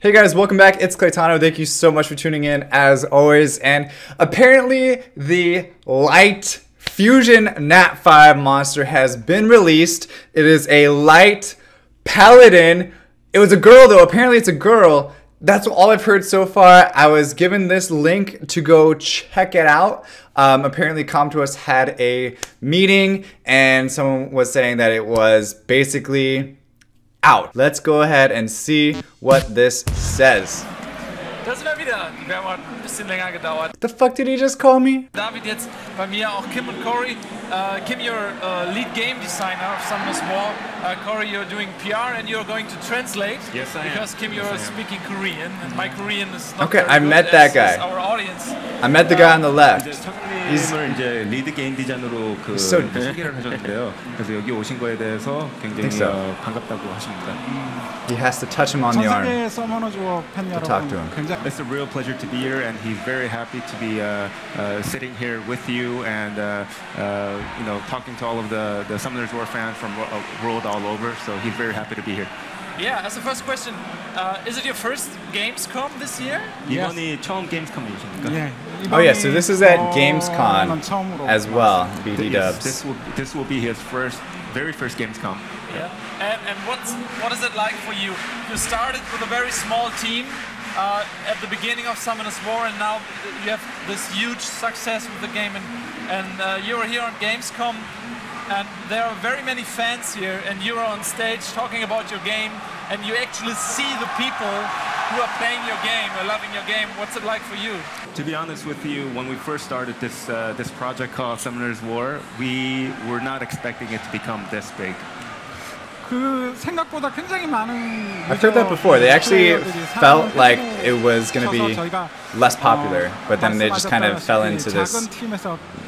Hey guys, welcome back. It's Claytano. Thank you so much for tuning in as always. And apparently the light fusion Nat 5 monster has been released. It is a light Paladin. It was a girl though. Apparently it's a girl. That's all I've heard so far. I was given this link to go check it out. Apparently Com2Us had a meeting and someone was saying that it was basically out. Let's go ahead and see what this says. Das wäre wieder. Wir haben ein bisschen länger gedauert. The fuck did he just call me? David jetzt bei mir, auch Kim und Corey. Kim, you're lead game designer of Summoners War. Corey, you're doing PR and you're going to translate. Yes, I am. Because Kim, you're speaking Korean, and my Korean is not Okay, very I good met that guy. our audience. I met the guy on the left. 형님을 이제 리드 게임 디자이너로 그 소개를 하셨는데요. 그래서 여기 오신 거에 대해서 굉장히 반갑다고 하십니다. He has to touch him on the arm to talk to him. It's a real pleasure to be here, and he's very happy to be sitting here with you and you know, talking to all of the Summoners War fans from world all over. So he's very happy to be here. Yeah, as the first question, is it your first Gamescom this year? 이번이 처음 Gamescom이십니까? Yeah. Oh yeah, so this is at Gamescom as well, BD Dubs. This will be his very first Gamescom. Yeah. And what is it like for you? You started with a very small team at the beginning of Summoners War, and now you have this huge success with the game, and you're here on Gamescom, and there are very many fans here, and you're on stage talking about your game, and you actually see the people who are playing your game, are loving your game. What's it like for you? To be honest with you, when we first started this project called Summoners War, we were not expecting it to become this big. I've heard that before. They actually felt like it was going to be less popular, but then they just kind of fell into this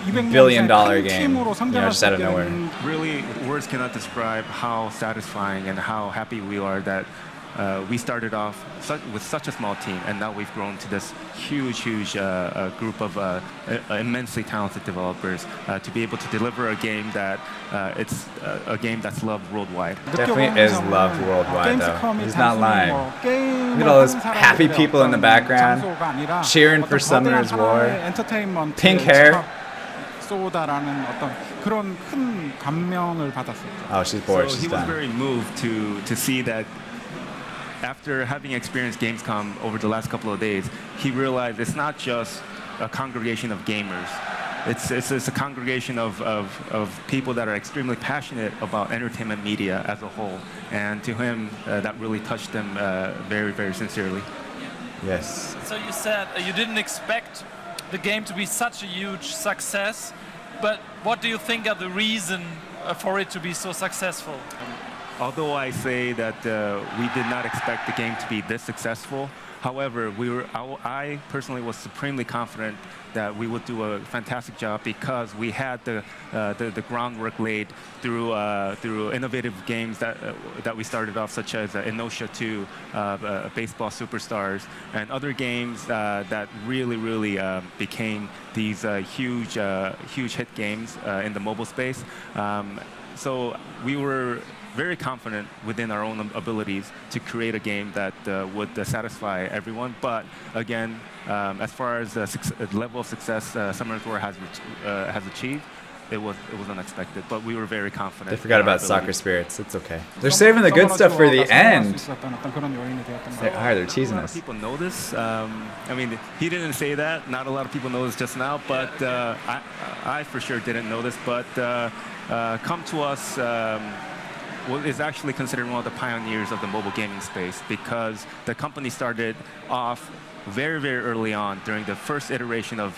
billion-dollar game, you know, just out of nowhere. Really, words cannot describe how satisfying and how happy we are that we started off with such a small team, and now we've grown to this huge group of immensely talented developers to be able to deliver a game that it's a game that's loved worldwide. Definitely is loved worldwide, though. He's not lying. Look at all those happy people in the background cheering for Summoners War. Pink hair. Oh, she's bored. So she's he done. was very moved to see that. After having experienced Gamescom over the last couple of days, he realized it's not just a congregation of gamers. It's a congregation of people that are extremely passionate about entertainment media as a whole. And to him, that really touched him very sincerely. Yes. So you said you didn't expect the game to be such a huge success, but what do you think are the reason for it to be so successful? Although I say that we did not expect the game to be this successful, however, I personally was supremely confident that we would do a fantastic job because we had the groundwork laid through innovative games that we started off, such as Inosha 2, Baseball Superstars, and other games that really became these huge hit games in the mobile space. So we were very confident within our own abilities to create a game that would satisfy everyone. But again, as far as the level of success Summoners War has achieved, it was unexpected. But we were very confident. They forgot about soccer spirits. It's okay. They're saving the good stuff for the end. They're teasing us. A lot of people know this. I mean, he didn't say that. Not a lot of people know this just now. But I for sure didn't know this. But Com2Us is actually considered one of the pioneers of the mobile gaming space because the company started off very early on during the first iteration of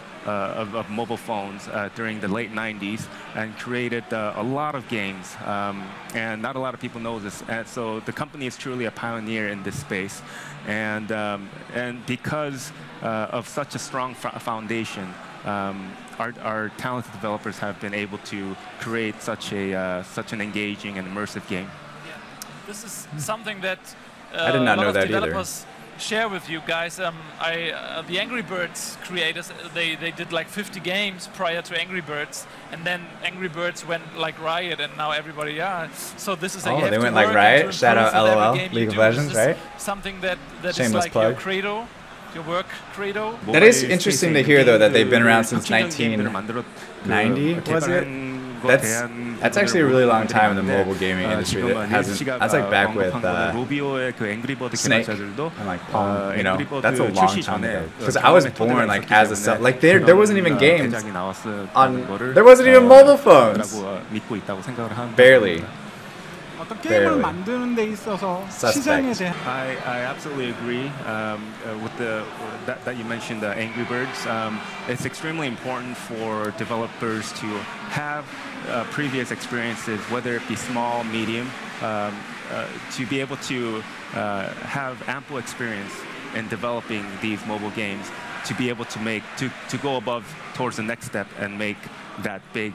mobile phones during the late 90s and created a lot of games. And not a lot of people know this. And so the company is truly a pioneer in this space. And because of such a strong foundation, our talented developers have been able to create such an engaging and immersive game. Yeah. This is something that I did not know that developers share with you guys. The Angry Birds creators, they did like 50 games prior to Angry Birds, and then Angry Birds went like Riot, and now everybody, yeah. So this is they went like Riot. Shout out LOL, League of Legends, right? Something that is Shameless like plug. your credo, your work credo. That is interesting to hear, though, that they've been around since 1990. Was it? That's actually a really long time in the mobile gaming industry. That hasn't. That's like back with Snake and like Palm. You know, that's a long time ago. Because I was born like as a cell. Like there wasn't even games on. There wasn't even mobile phones. Barely. 어떤 게임을 만드는 데 있어서 시장에 대한 I absolutely agree with that you mentioned Angry Birds. It's extremely important for developers to have previous experiences, whether it be small, medium, to be able to have ample experience in developing these mobile games, to be able to to go above towards the next step and make that big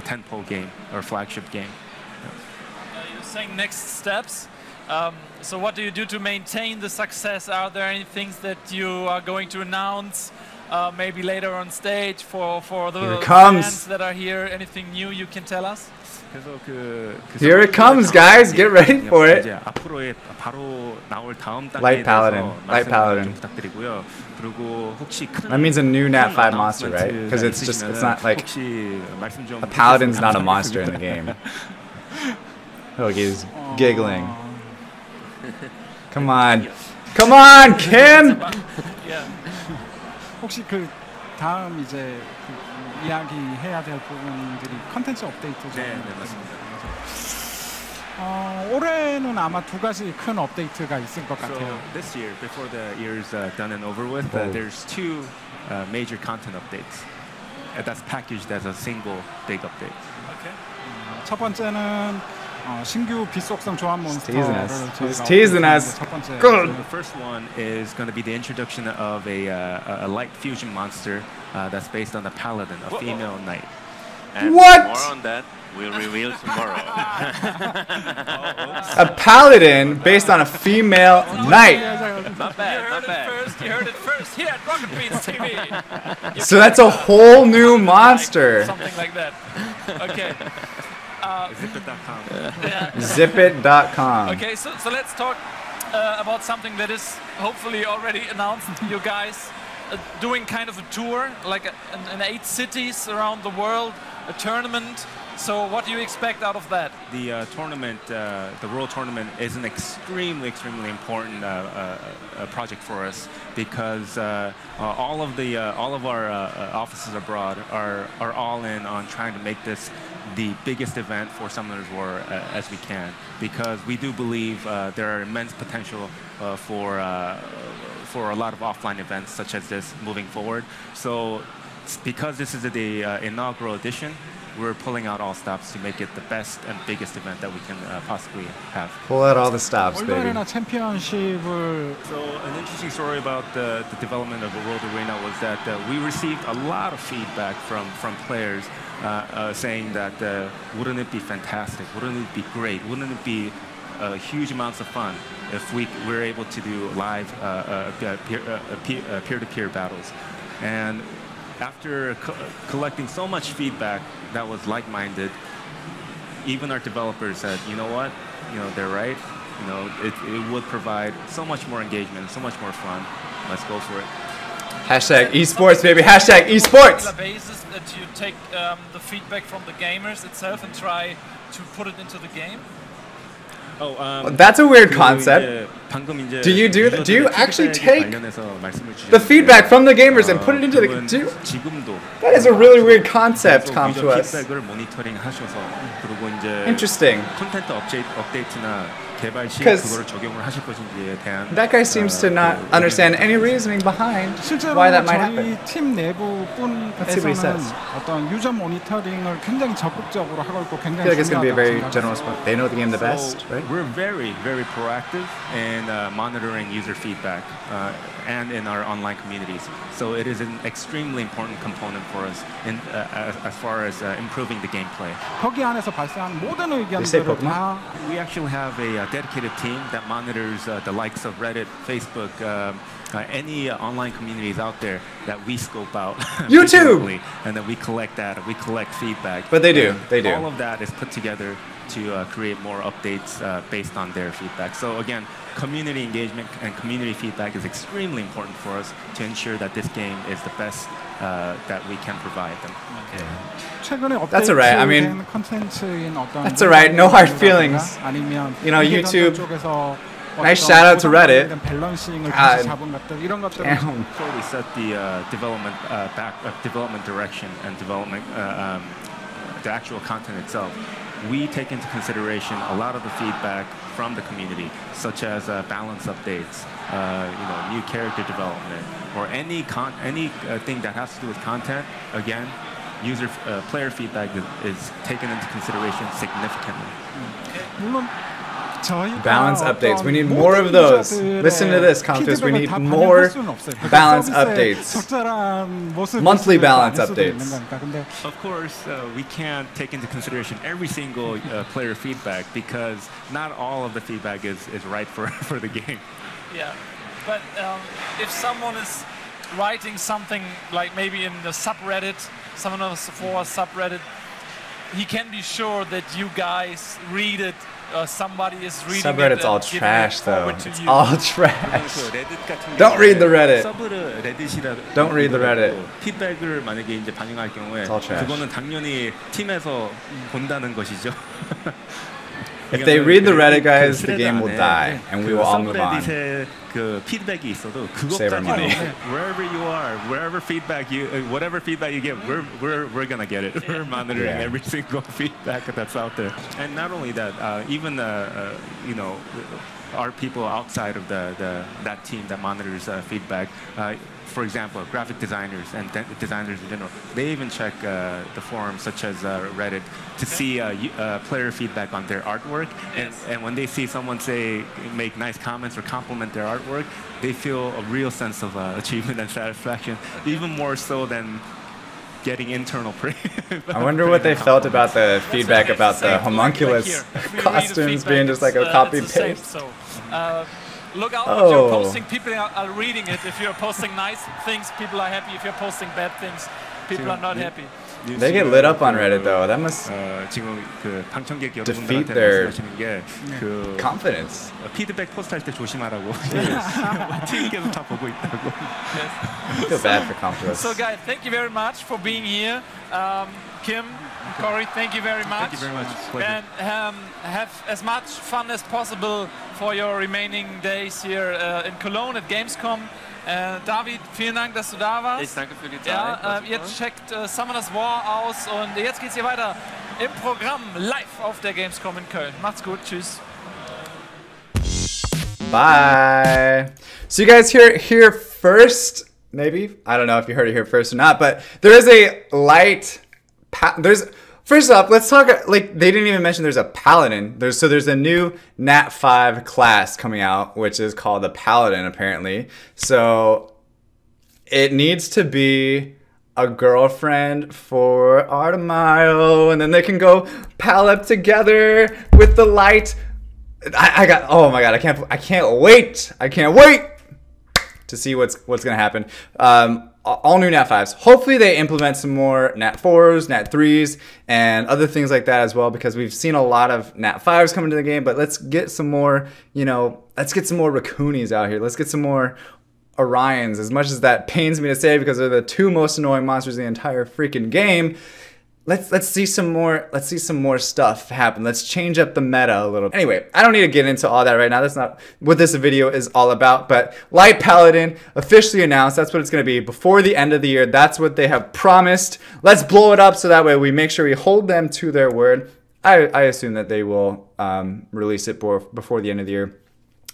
tentpole game or flagship game. Saying next steps. So what do you do to maintain the success? Are there any things that you are going to announce maybe later on stage for the fans that are here? Anything new you can tell us? Here it comes, guys. Get ready for it. Light Paladin. Light Paladin. That means a new Nat 5 monster, right? Because it's not like a Paladin's not a monster in the game. Oh, he's giggling. Come on. Come on, Kim! 혹시 그 다음 이제 그 이야기해야 될 부분들이 컨텐츠 업데이트죠. 네, 맞습니다. 올해는 아마 두 가지 큰 업데이트가 있을 것 같아요. So this year, before the year's done and over with, there's two major content updates. That's packaged as a single big update. Okay. 첫 번째는 신규 빛속성 조합 몬스터를 He's teasing us. The first one is going to be the introduction of a light fusion monster that's based on the Paladin, a female knight. And What? More on that we'll reveal tomorrow. A Paladin based on a female knight. Not bad, not bad. You heard it first here at Rocket Beans TV. So that's a whole new monster. Something like that. Okay. Zipit.com. Zipit.com. Okay, so let's talk about something that is hopefully already announced. You guys doing kind of a tour, like in 8 cities around the world, a tournament. So what do you expect out of that? The tournament, the World Tournament, is an extremely important project for us because all of our offices abroad are all in on trying to make this the biggest event for Summoners War as we can, because we do believe there are immense potential for a lot of offline events such as this moving forward. So because this is the inaugural edition, we're pulling out all stops to make it the best and biggest event that we can possibly have. Pull out all the stops, baby. 월드 아레나 챔피언십을 So an interesting story about the development of the World Arena was that we received a lot of feedback from players saying that wouldn't it be fantastic? Wouldn't it be great? Wouldn't it be huge amounts of fun if we were able to do live peer-to-peer battles? And after collecting so much feedback that was like-minded, even our developers said, you know what, they're right. It would provide so much more engagement, so much more fun. Let's go for it. Hashtag esports, baby. Hashtag esports. On a basis that you take the feedback from the gamers itself and try to put it into the game. That's a weird concept. Do you do that? Do you actually take the feedback from the gamers and put it into the game? That is a really weird concept, come to us. Interesting. Because that guy seems to not understand any reasoning behind why that might happen. 팀 내부뿐에서는 어떤 유저 모니터링을 굉장히 적극적으로 하고 있고 I feel 굉장히 like it's going to be a very 중요하다고 general 생각합니다. spot. They know the game the best, right? We're very proactive in monitoring user feedback and in our online communities. So it is an extremely important component for us as far as improving the gameplay. 거기 안에서 발생한 모든 say 의견들을 Pokemon? 다 We actually have a dedicated team that monitors the likes of Reddit, Facebook, any online communities out there that we scope out YouTube, and then we collect data, we collect feedback. But they do. All of that is put together to create more updates based on their feedback. So again, community engagement and community feedback is extremely important for us to ensure that this game is the best that we can provide them. That's all right. I mean, that's all right. No hard feelings. You know, YouTube. Nice shout out to Reddit. Damn. Before we set the development direction and development, the actual content itself, we take into consideration a lot of the feedback from the community, such as balance updates, new character development, or any thing that has to do with content. Again, player feedback is taken into consideration significantly. Balance updates. We need more of those. Listen to this, Comters. We need more balance updates. Monthly balance updates. Of course, we can't take into consideration every single player feedback because not all of the feedback is right for the game. Yeah, but if someone is writing something like maybe in the subreddit, someone else for a subreddit, he can be sure that you guys read it. Somebody is reading Subreddit's all trash, though. It's all trash. Don't read the Reddit. Don't read the Reddit. 피드백을 만약에 이제 반영할 경우에 그거는 당연히 팀에서 본다는 것이죠. If they read the Reddit, guys, the game will die, and we will all move on. 그 피드백이 있어도 Save our money. Wherever you are, whatever feedback you get, we're gonna get it. We're monitoring every single feedback that's out there, and not only that, even our people outside of that team that monitors feedback. For example, graphic designers and designers in general, they even check the forums such as Reddit to see player feedback on their artwork. And when they see someone make nice comments or compliment their artwork, they feel a real sense of achievement and satisfaction, even more so than getting internal praise. I wonder what they felt about the feedback about the homunculus costumes being just like a copy paste. Look out what you're posting, people are reading it. If you're posting nice things, people are happy. If you're posting bad things, people are not happy. They get lit up on Reddit though. That must defeat their confidence. 피드백 포스트할 때 조심하라고. 팀께서 다 보고 있다고. I feel bad for confidence. So guys, thank you very much for being here. Kim, Corey, thank you very much. Thank you very much. And have as much fun as possible for your remaining days here in Cologne at Gamescom. David, vielen Dank, dass du da warst. Ich danke für die Zeit. Ja, jetzt checkt Summoners War aus und jetzt geht's hier weiter im Programm live auf der Gamescom in Köln. Macht's gut, tschüss. Bye. So you guys hear it here first, maybe? I don't know if you heard it here first or not, but there is a light... First off, let's talk, like, they didn't even mention there's a Paladin. There's a new Nat 5 class coming out, which is called the Paladin, apparently. So it needs to be a girlfriend for Artemaio, and then they can go pal up together with the light. Oh my god, I can't wait to see what's gonna happen. All new Nat 5s. Hopefully they implement some more Nat 4s, Nat 3s, and other things like that as well, because we've seen a lot of Nat 5s come into the game, but let's get some more, let's get some more Raccoonis out here. Let's get some more Orions, as much as that pains me to say because they're the two most annoying monsters in the entire freaking game. Let's see some more stuff happen. Let's change up the meta a little. Anyway, I don't need to get into all that right now. That's not what this video is all about. But Light Paladin officially announced. That's what it's going to be before the end of the year. That's what they have promised. Let's blow it up so that way we make sure we hold them to their word. I assume that they will release it before the end of the year.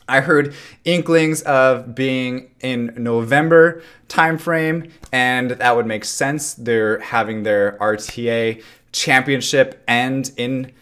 I heard inklings of being in November timeframe, and that would make sense. They're having their RTA championship end in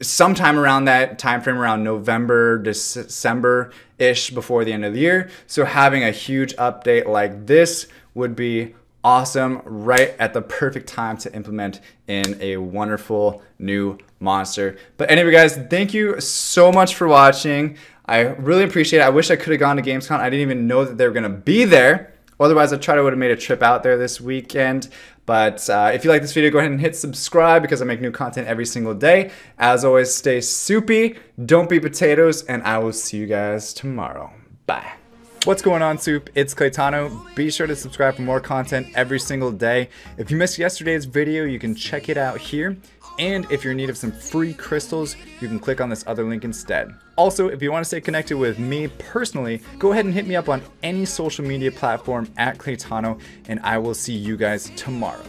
sometime around that timeframe, around November, December-ish before the end of the year. So having a huge update like this would be awesome, right at the perfect time to implement in a wonderful new monster. But anyway, guys, thank you so much for watching. I really appreciate it. I wish I could have gone to Gamescom. I didn't even know that they were going to be there. Otherwise, I would have made a trip out there this weekend. But if you like this video, go ahead and hit subscribe because I make new content every single day. As always, stay soupy, don't be potatoes, and I will see you guys tomorrow. Bye. What's going on, Soup? It's Claytano. Be sure to subscribe for more content every single day. If you missed yesterday's video, you can check it out here. And if you're in need of some free crystals, you can click on this other link instead. Also, if you want to stay connected with me personally, go ahead and hit me up on any social media platform at Claytano, and I will see you guys tomorrow.